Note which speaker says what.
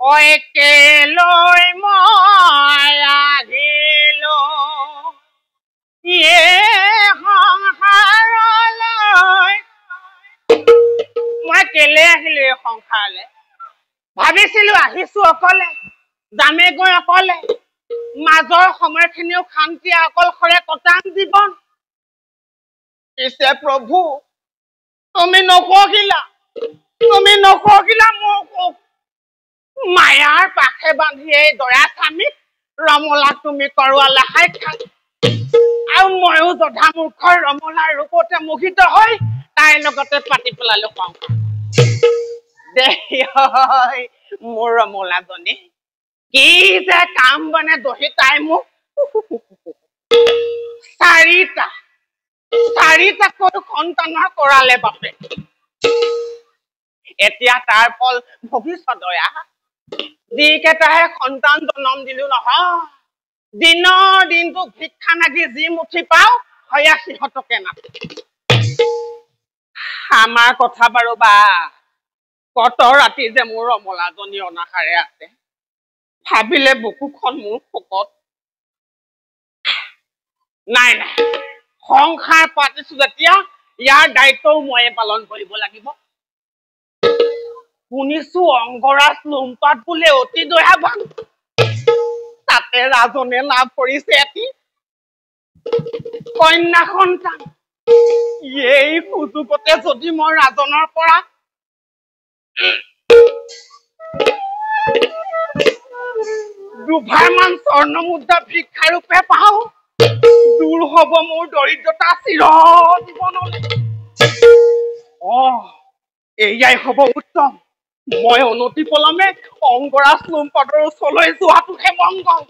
Speaker 1: একেলৈ মই আহিলো সংসাৰলৈ মই কেলে আহিলো এই সংসাৰলৈ ভাবিছিলো আহিছো অকলে যামে গৈ অকলে মাজৰ সময়খিনিও শান্তি অকলশৰে কটাম জীৱন পিছে প্ৰভু তুমি নকহিলা মোক মায়াৰ পাখে বান্ধি এই দয়া স্বামীক ৰমলা তুমি কৰোৱালা সাক্ষাৎ আৰু ময়ো জধা মূৰ্খৰ ৰমলাৰ ৰূপতে মোহিত হৈ তাইৰ লগতে পাতি পেলালো সংসাৰ দেহি হয় মোৰ ৰমলাজনী কি যে কাম বনে দহি তাই মোক চাৰিটাকৈ সন্তানৰ কৰালে বাপে এতিয়া তাৰ ফল ভৱিষ্যতয়া যিকেইটাহে সন্তান জন্ম দিলো নহয় দিনৰ দিনটো ভিক্ষা মাগি যি মুঠি পাও হয়া সিহঁতকে নাথে আমাৰ কথা বাৰু বা কত ৰাতি যে মোৰ ৰমলাজনী অনাহাৰে আছে ভাবিলে বুকুখন মোৰ শোকত নাই সংসাৰ পাতিছো যেতিয়া ইয়াৰ দায়িত্বও ময়ে পালন কৰিব লাগিব শুনিছো অংগৰাজ লুম্পাত বোলে অতি দয়াৱান তাতে ৰাজনে লাভ কৰিছে এটি কন্যা সন্তান এই সুযোগতে যদি মই ৰাজনৰ পৰা দুভাৰমান স্বৰ্ণ মুদ্ৰা ভিক্ষাৰূপে পাওঁ দূৰ হব মোৰ দৰিদ্ৰতা চিৰ জীৱনলৈ এয়াই হব উত্তম মই অনতি পলমে অংগৰাজ লুম্পতৰ ওচৰলৈ যোৱাটোহে মংগল